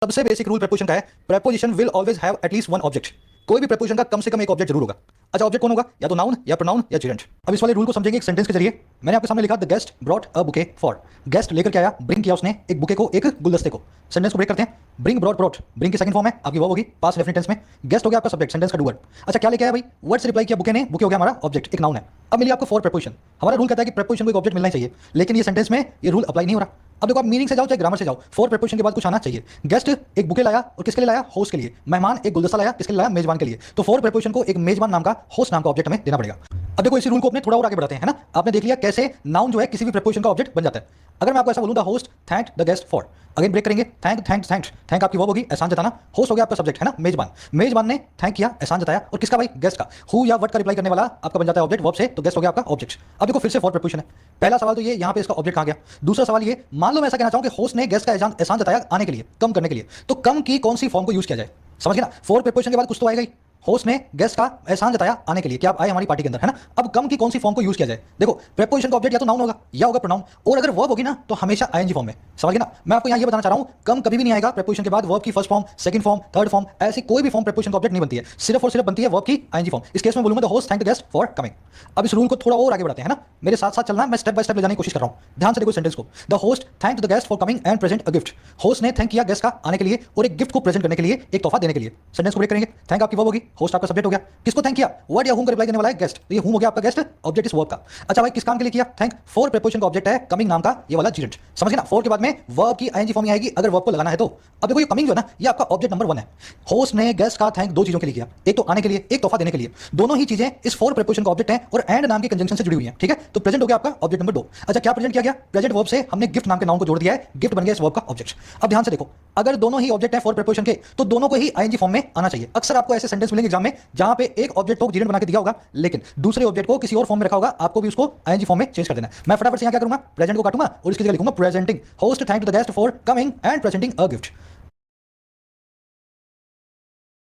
सबसे basic rule preposition का है, preposition will always have at least one object. कोई भी प्रपोजिशन का कम से कम एक ऑब्जेक्ट जरूर होगा। अच्छा, ऑब्जेक्ट कौन होगा? या तो नाउन या प्रोनाउन या जिरेंट। अब इस वाले रूल को समझेंगे एक सेंटेंस के जरिए। मैंने आपके सामने लिखा the guest brought a bouquet for. Guest लेकर के आया, ब्रिंग किया उसने एक बुके को, एक गुलदस्ते को। सेंटेंस को ब्रेक करते हैं। ब्रिंग ब्रॉट ब्रॉट, ब्रिंग की सेकंड फॉर्म है आपकी वर्ब होगी पास्ट डेफिनिट टेंस में। गेस्ट हो गया आपका सब्जेक्ट, सेंटेंस का डूअर। अच्छा, क्या लेके आया भाई? वर्ड से रिप्लाई किया बुके ने, बुके हो गया हमारा ऑब्जेक्ट, एक नाउन है। अब मिली आपको फोर प्रपोजिशन। हमारा रूल कहता है कि प्रपोजिशन को एक ऑब्जेक्ट मिलना चाहिए, लेकिन ये सेंटेंस में ये रूल अप्लाई नहीं हो रहा। अब देखो, आप मीनिंग से जाओ चाहे ग्रामर से जाओ, फोर प्रपोजिशन के बाद कुछ आना चाहिए। गेस्ट एक बुके लाया और किसके लिए लाया? होस्ट के लिए। मेहमान एक गुलदस्ता लाया, किसके लिए लाया? मेजबान के लिए। तो फोर प्रपोजिशन को एक मेजबान नाम का, होस्ट नाम का ऑब्जेक्ट हमें देना पड़ेगा। अब देखो, इसी रूल को अपने थोड़ा और आगे बढ़ाते हैं, है ना। आपने देख लिया कैसे नाउन जो है किसी भी प्रपोजिशन का ऑब्जेक्ट बन जाता है। अगर मैं आपको ऐसा बोलूं, the host thank the guest for, again break करेंगे। थैंक थैंक थैंक, थैंक आपकी वर्ब होगी, एहसान जताना। होस्ट हो गया आपका सब्जेक्ट, है ना, मेजबान। मेजबान ने थैंक किया, एहसान जताया, और किसका भाई? गेस्ट का। हु या व्हाट का रिप्लाई करने वाला आपका बन जाता है ऑब्जेक्ट वर्ब से, तो गेस्ट हो गया आपका ऑब्जेक्ट। अब देखो फिर से फोर प्रपोजिशन है। पहला सवाल तो ये, यहाँ पे इसका ऑब्जेक्ट कहाँ गया? दूसरा सवाल ये, मान लो मैं ऐसा कहना चाहूं कि होस्ट ने गेस्ट का एहसान जताया आने के लिए, कम करने के लिए, तो कम की कौन सी फॉर्म को यूज किया जाए? समझ गए ना। फोर प्रपोजिशन के बाद कुछ तो आएगा ही। होस्ट ने गेस्ट का एहसान जताया आने के लिए, क्या आप आए हमारी पार्टी के अंदर, है ना। अब कम की कौन सी फॉर्म को यूज किया जाए? देखो, प्रपोजिशन का ऑब्जेक्ट या तो नाउन होगा या होगा प्रोनाउन, और अगर वर्ब होगी ना तो हमेशा आईएनजी फॉर्म में। समझ गए ना। मैं आपको यहाँ ये बताना चाह रहा हूँ, कम कभी भी नहीं आएगा प्रपोजिशन के बाद। वर्ब की first form, second form, third form, ऐसी कोई भी फॉर्म प्रपोजिशन का ऑब्जेक्ट नहीं बनती है। सिर्फ और सिर्फ बनती है वर्ब की आईएनजी फॉर्म। इस केस में बोलूंगा the host thank the guest for coming. अब इस रूल को थोड़ा और आगे बढ़ाते हैं, है ना। मेरे साथ साथ चलना, मैं स्टेप बाय स्टेप ले जाने की कोशिश कर रहा हूँ। ध्यान से देखो सेंटेंस को। The host thank the guest for coming and present a gift. Host ने थैंक किया गेस्ट का आने के लिए और एक गिफ्ट को प्रेजेंट करने के लिए, एक तोहफा देने के लिए। सेंटेंस को ब्रेक करेंगे। थैंक आपकी वर्ब होगी, होस्ट आपका सब्जेक्ट हो गया। किसको थैंक किया? वर्ड या हूम का रिप्लाई करने वाला है गेस्ट, तो ये हूम हो गया आपका गेस्ट, ऑब्जेक्ट इस वर्ब का। अच्छा भाई, किस काम के लिए किया थैंक? फोर प्रपोजिशन का ऑब्जेक्ट है कमिंग नाम का ये वाला जिरेंट। समझ गए ना। फोर के बाद में वर्ब की आईएनजी फॉर्म आएगी अगर वर्ब को लगाना है तो। अब देखो, ये कमिंग जो है ना, ये आपका ऑब्जेक्ट नंबर 1 है। होस्ट ने गेस्ट का थैंक दो चीजों के लिए किया, एक तो आने के लिए, एक तोहफा देने के लिए। दोनों ही चीजें इस फोर प्रपोजिशन का ऑब्जेक्ट है और एंड नाम की कंजंक्शन से जुड़ी हुई है, ठीक है। तो प्रेजेंट हो गया आपका ऑब्जेक्ट नंबर 2। अच्छा, क्या प्रेजेंट किया गया? प्रेजेंट वर्ब से हमने गिफ्ट नाम के नाउन को जोड़ दिया है, गिफ्ट बन गया इस वर्ब का ऑब्जेक्ट। अब ध्यान से देखो, अगर दोनों ही ऑब्जेक्ट है फोर प्रपोजिशन के, तो दोनों को ही आईएनजी फॉर्म में आना चाहिए। अक्सर आपको ऐसे सेंटेंस मिलेंगे एग्जाम में जहां पे एक ऑब्जेक्ट को जिरेंट बना के दिया होगा, लेकिन दूसरे ऑब्जेक्ट को किसी और फॉर्म में रखा होगा, आपको भी उसको आईएनजी फॉर्म में चेंज कर देना है। मैं फटाफट से यहां क्या करूंगा? प्रेजेंट को काटूंगा और इसकी जगह लिखूंगा presenting. Host thank to the guest for coming and presenting a gift.